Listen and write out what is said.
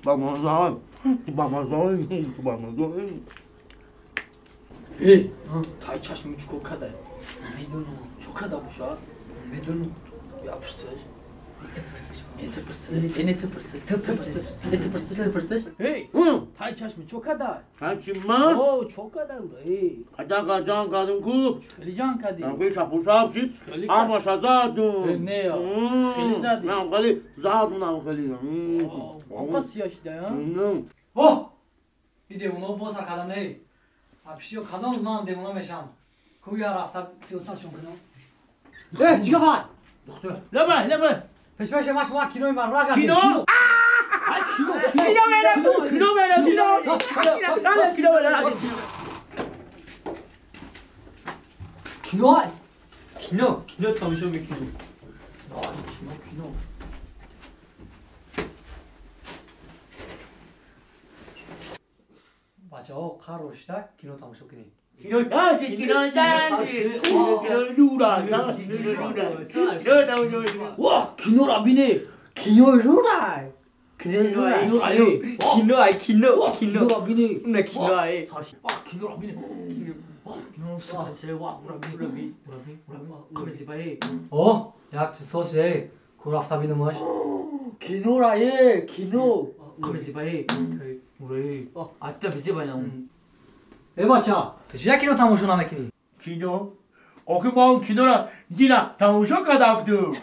Babamızdan. Babamızdan. Babamızdan. 에, 다이 차시면 죽고 카다. میدونم 죽하다 보셔. میدونم 야 벌써. 에이, 응. 다이 차시면 죽하다. 하지만 오, 죽하다 그래. 가자 가는 그 리장 카디. 나그 샤푸샤프시 아마 샤자도. 네요. 헬리자디. 나 갈리 자도 나 갈리. 오빠스야시다요. اوه ایده اونو بازار کدام نی افشیو کدام زمان دیونا میشم کویا رفته 33 شون بدم ای چیکار باید دکتر لبه. پیش پیش ماش ما کینوی من را گردی کینو؟ کینو کینو تماشا میکنی 키노. بچه ها قرار روشته کینو تماشا کنی کینو 와, 키노라비네. کینو 키노라비네. نه کینوه 사실. 키노라비네. 키노 스타체 와, 우라비. 가면서 봐해. اوه یک چیز سوچه کو رفته بینمش 키노라예, 키노. 가면서 봐해. 우리. 아따 비세 봐야. ای بچه چیزا کینو تماشا نمیکنی کینو آخه ما اون کینو را دینا تماشا کردم تو